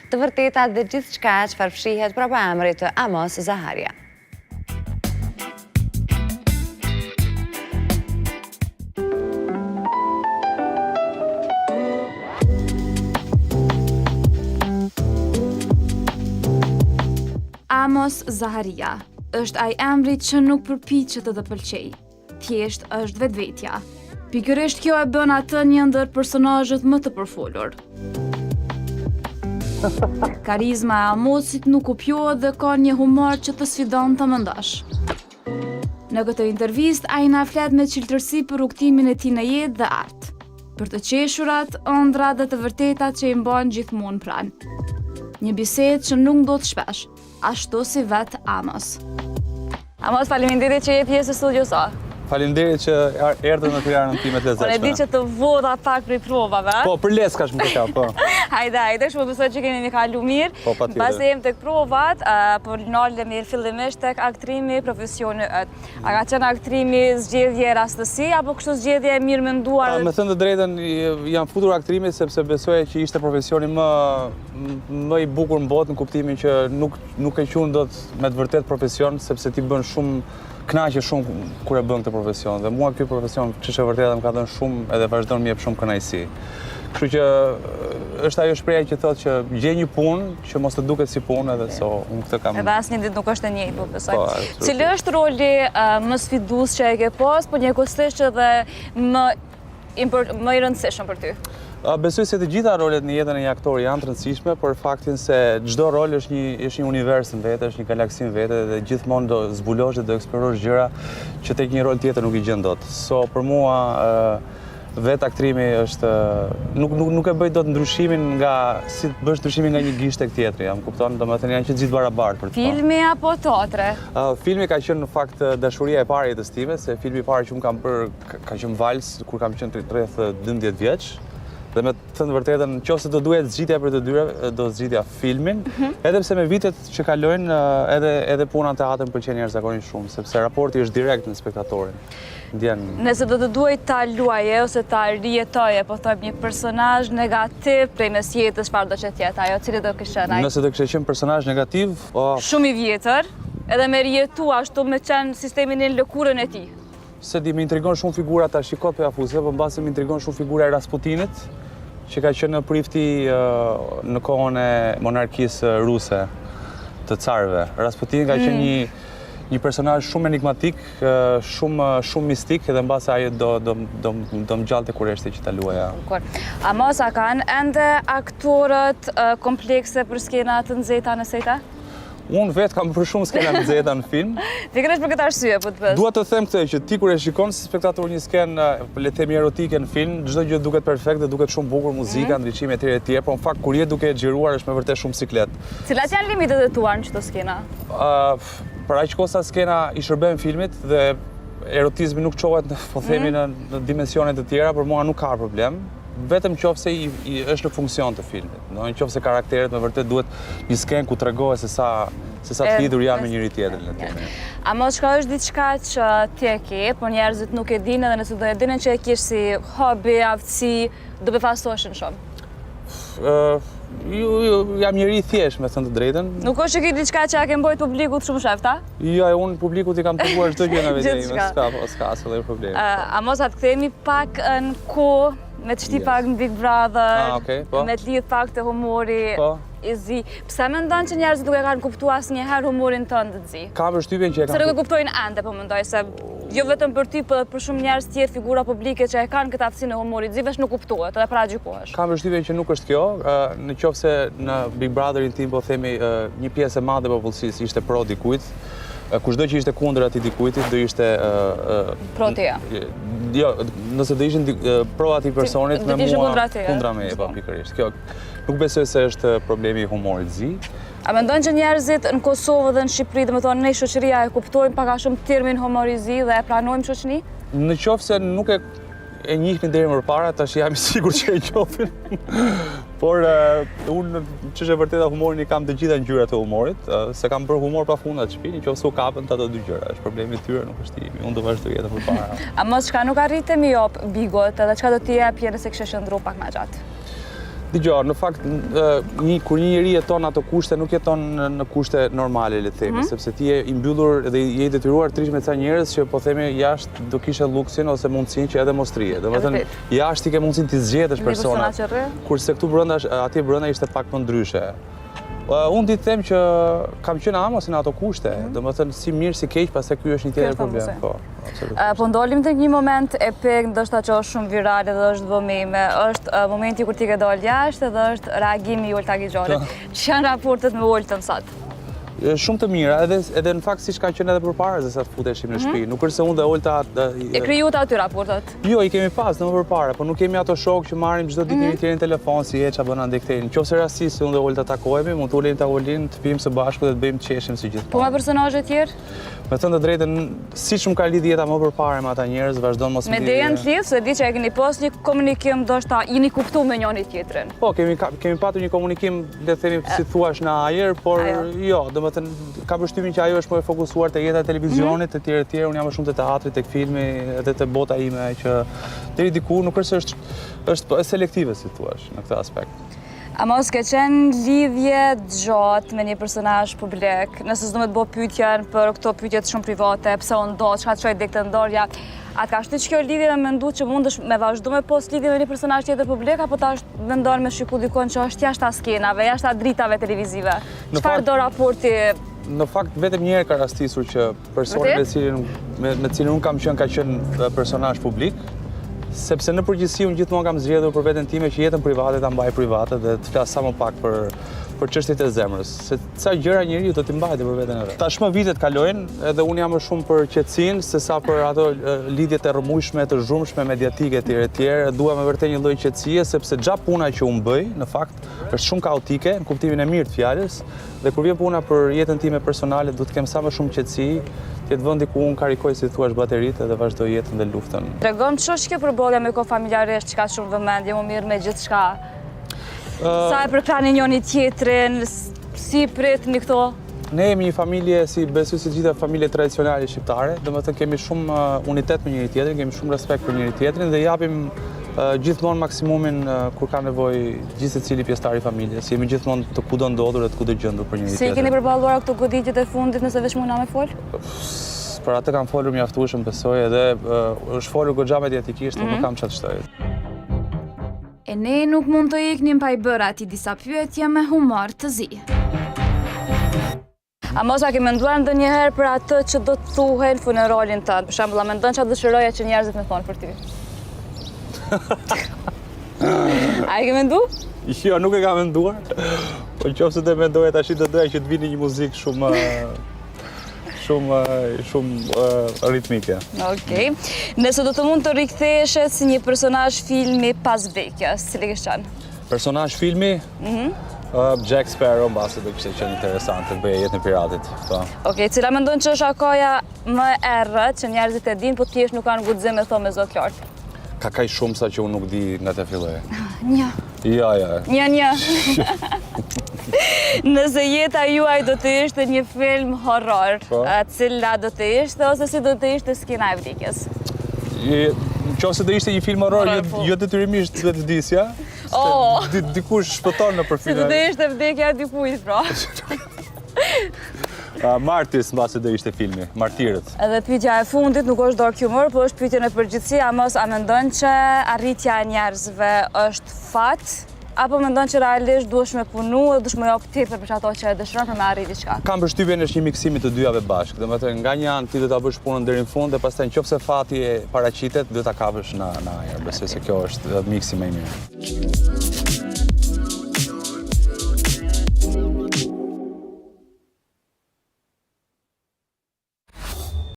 të vërtetat dhe gjithçka çfarë fshihet brapa emrit të Amos Zaharia. Amos Zaharia është ai emri që nuk përpiqet të pëlqej. Thjesht është vetvetja. Pikërisht kjo e bën atë një ndër personazhet më të përfolur. Karizma e Amosit nuk kupjohet dhe ka një humor që të sfidon të mendosh. Në këtë intervistë ai na flet me çiltërsi për rrugtimin e tij në jetë dhe art, për të qeshurat, ëndrat dhe të vërtetat që i mbajnë gjithmonë pranë. Një bisedë që nuk ndodh shpesh, ashtu si vet Amos. Amos, faleminderit që je pjesë e studios A. Faleminderit që erdhe në Tiranën time të lezetshme. Unë e di që të vota pak për provave. Po, për leskash më këta, po. Hajde, shumë besoj që kemi kalu mirë. Po, patjetër. Pasi jem tek provat, po nalë mirë fillimisht tek aktrimi, profesioni yt. A ka qenë aktrimi zgjedhje rastësi apo kështu zgjedhje e mirë menduar? Me thënë të drejtën, jam futur aktrimi sepse besoj që ishte profesioni më i bukur në botë, në kuptimin që nuk e quhen dot me të vërtet profesion, sepse ti bën shumë kënaqe shumë kur e bën këtë profesion dhe mua ky profesion ç'është e vërtetë më ka dhënë shumë edhe vazhdon më jep shumë kënaqësi. Kështu që është ajo shpreha që thotë që gjej një punë që mos të duket si punë edhe so unë këtë kam. Edhe asnjë ditë nuk është e njëjtë, po besoj. Cili është roli më sfidues që e ke pas, po njëkohësisht edhe më i rëndësishëm për ty? Besoj se të gjitha rolet në jetën e një aktori janë të rëndësishme, për faktin se çdo rol është një univers në vetë, është një galaksi në vetë dhe gjithmonë do zbulosh dhe do eksplorosh gjëra që tek një rol tjetër nuk i gjen dot. So për mua vetë aktrimi është nuk e bëj dot ndryshimin nga si bësh ndryshimin nga një gisht tek tjetri, jam kupton, domethënë janë që gjithë barabartë për të. Filmi apo teatre? Filmi ka qenë në fakt dashuria e parë e jetës time, se filmi i parë që unë kam bërë ka qenë Vals kur kam qenë rreth 12 vjeç. Dhe me të thënë vërtetën, nëse do duhet zgjidhja për të dyre, do zgjidhja filmin, edhe pse me vitet që kalojnë, edhe puna në teatr më pëlqen jashtëzakonisht shumë, sepse raporti është direkt me spektatorin. Nëse do të duhet ta luaje ose ta rijetoje, po thojmë një personazh negativ prej mes jetës, çfarë do të jetë ajo, cili do kishte qenë ai? Nëse do kishte qenë personazh negativ, shumë i vjetër, edhe me rijetu ashtu me qenë sistemin e lëkurën e tij. Se di, më intrigon shumë figura ta shikoj për afuse, por mbasi më intrigon shumë figura e Rasputinit, që ka qenë në prifti në kohën e monarkisë ruse të carëve. Rasputin ka qenë një personazh shumë enigmatik, shumë mistik, edhe mbasi ajo do më gjallte kur ishte që ta luaja. Amos, a kanë ende aktorët komplekse për skena të nxehta në seta? Unë vetë kam për shumë skena në nxehta në film. Pikërisht për këtë arsye, po të bësh. Dua të them këtë që ti kur e shikon si spektator një skenë, le të themi erotike në film, çdo gjë duket perfekte, duket shumë bukur, muzika, ndriçimi etj, por në fakt kur je duke xhiruar është me vërtet shumë siklet. Cilat janë limitet e tua në çdo skena? Për aq kohë sa skena i shërben filmit dhe erotizmi nuk çohet, po themi në dimensione të tjera, për mua nuk ka problem. Vetëm qofse është në funksion të filmit. Në qofse karakteret me vërtet duhet një skenë ku tregohet se sa të lidhur janë me njëri tjetrin. Amos, çka është diçka që ti e ke, por njerëzit nuk e dinë dhe nëse do e dinin që e kish si hobi, aftësi, do befasoshin shumë? Jam njëri thjesht, me thënë të drejtën. Nuk është që ki diçka që a ke mbojt publikut shumë shefta? Jo, unë publikut i kam treguar çdo gjë në vetë, s'ka asnjë problem. Amos, atë kthehemi pak në kohë, me të shti pak në Big Brother, me të lidh pak të humori i zi. Pse mendon që njerëzit nuk e kanë kuptuar asnjëherë humorin tënd të zi? Kam përshtypjen që e kanë. Se nuk e kuptojnë ende, po mendoj se jo vetëm për ty, por për shumë njerëz tjerë, figura publike që e kanë këtë aftësinë e humorit të zi, veç nuk kuptohet, edhe paragjykohesh. Kam përshtypjen që nuk është kjo, nëse në Big Brotherin tim po themi një pjesë e madhe e popullsisë ishte pro dikujt. Kushdo që ishte kundër atij dikujtit do ishte pro teja. Jo, nëse do ishin pro atij personit me mua kundra meje, po pikërisht. Kjo nuk besoj se është problemi i humorit zi. A mendon që njerëzit në Kosovë dhe në Shqipëri, domethënë ne shoqëria e kuptojmë pak a shumë termin humorizi dhe e pranojmë shoqëni? Në qoftë se nuk e njihnin deri më parë, tash jam i sigurt që e njohin. Por unë ç'është e vërteta humorin i kam të gjitha ngjyrat e humorit, se kam bërë humor pafund atë shtëpi, nëse u kapën ato dy gjëra, është problemi i tyre, nuk është i imi. Unë do vazhdoj jetën përpara. A mos çka nuk arrite mi jap bigot, edhe çka do t'i jap nëse kishe qëndruar pak më gjatë? Dgjoj, në fakt, kur një njeri jeton ato kushte, nuk jeton në kushte normale, le të themi, sepse ti je i mbyllur dhe je i detyruar të rish me ca njerëz që po themi jashtë do kishe luksin ose mundësinë që edhe mos rrije. Domethënë jashtë ti ke mundësinë të zgjedhësh personat. Kurse këtu brenda, atje brenda ishte pak më ndryshe. Unë di të them që kam qenë amos në ato kushte, domethënë si mirë si keq, pastaj ky është një tjetër problem. Po ndolim tek një moment epik, ndoshta që është shumë viral edhe është vëmime, është momenti kur ti ke dalë jashtë edhe është reagimi i Olta Gixhorit. Që janë raportet me Oltën sot? Shumë të mira, edhe në fakt siç kanë qenë edhe përpara se sa të futeshim në shtëpi. Nuk është se unë dhe Olta e krijuat aty raportet? Jo, i kemi pas më përpara, por nuk kemi ato shok që marrim çdo ditë njëri tjetrin në telefon si ç'a bën ande këtej. Nëse rastisht unë dhe Olta takohemi, mund të ulemi tavolinë, të pijmë së bashku dhe të bëjmë të qeshim si gjithmonë. Po me personazhe të tjerë? Me thënë të drejtën, siç më ka lidhë jeta më përpara me ata njerëz, vazhdon mos me idenë të lidhë, se di që e keni pas një komunikim, ndoshta jeni kuptuar me njëri tjetrin. Po, kemi patur një komunikim, le të themi si thuaç në ajër, por jo, domethënë kam përshtypjen që ajo është më e fokusuar te jeta e televizionit, të tjerë, unë jam më shumë te teatri, tek filmi, edhe te bota ime që deri diku nuk është është selektive si thuaç në këtë aspekt. A mos ke qenë lidhje gjatë me një personazh publik, nëse s'do me të bëj pyetjen për këto pyetjet shumë private, pse u ndo, çka çoi dek të ndorja, a ka shtyç kjo lidhje me mendu që mundesh me vazhdu me post lidhje me një personazh tjetër publik, apo ta është vendon me shiku dikon që është jashtë skenave, jashtë dritave televizive? Çfarë do raporti? Në fakt vetëm një herë ka rastisur që personi me cilin unë kam qenë ka qenë personazh publik. Sepse në përgjithësi unë gjithmonë kam zgjedhur për veten time që jetën private ta mbaj private dhe të flas sa më pak për çështjet e zemrës, se ca gjëra njeriu do t'i mbajë për veten e vet. Tashmë vitet kalojnë edhe unë jam më shumë për qetësinë sesa për ato lidhjet e rrëmujshme, të zhurmshme, mediatike etj. Dua me vërtet një lloj qetësie sepse xha puna që unë bëj, në fakt, është shumë kaotike në kuptimin e mirë të fjalës, dhe kur vjen puna për jetën time personale, do të kem sa më shumë qetësi. Tjetë vëndi ku unë karikoj si thuaç bateritë dhe vazhdoj jetën dhe luftën. Tregon që është kjo përballja me kohë familjarisht që ka shumë vëmendje, më mirë me gjithçka? Sa e përkrani njëri tjetrin, si pritni këto? Ne jemi një familje, si besoj si gjitha familje tradicionale shqiptare, domethënë kemi shumë unitet me njëri tjetrin, kemi shumë respekt për njëri tjetrin dhe japim gjithmonë maksimumin kur ka nevojë gjithë secili pjesëtar i familjes. Jemi gjithmonë të kudo ndodhur dhe të kudo gjendur për njëri tjetrin. Si keni përballuar këto goditjet e fundit nëse veç mund na me fol? Për atë kam folur mjaftueshëm, besoj, edhe është folur goxha mediatikisht, nuk kam çfarë të shtoj. E ne nuk mund të iknim pa i bërë ati disa pyetje me humor të zi. A mos a ke menduar ndonjëherë për atë që do të thuhej në funeralin tënd? Për shembull, a mendon çfarë dëshiroja që njerëzit më thonë për ty? A e ke mendu? Jo, nuk e kam menduar. Po nëse të mendoja tash do doja që të vini një muzikë shumë ritmike. Okej. Nëse do të mund të riktheheshe si një personazh filmi pas vdekjes, cili ke qenë? Personazh filmi? Jack Sparrow mbase do kishte qenë interesante të bëje jetën e piratit. Po. Okej, cila mendon që është akoja më e errët që njerëzit e dinë, po thjesht nuk kanë guxim me thonë me zot lart? Ka kaq shumë sa që unë nuk di nga të filloj. Një. Ja. Një. Nëse jeta juaj do të ishte një film horror, cila do të ishte ose si do të ishte skena e vdekjes? Nëse do ishte një film horror, jo detyrimisht duhet të vdisja. Dikush shpëton në përfilm. Si do të ishte vdekja e dikujt, pra. Martis mbase do ishte filmi, Martirët. Edhe pyetja e fundit nuk është dark humor, po është pyetje në përgjithësi, a mendon që arritja e njerëzve është fat, apo mendon që realisht duhesh me punu dhe duhesh me jap tepër për ato që e dëshiron për me arrit diçka? Kam përshtypjen është një miksimi të dyjave bashkë. Domethënë nga një anë ti do ta bësh punën deri në fund dhe pastaj nëse fati e paraqitet do ta kapësh në ajër. Besoj se kjo është miksi më i mirë.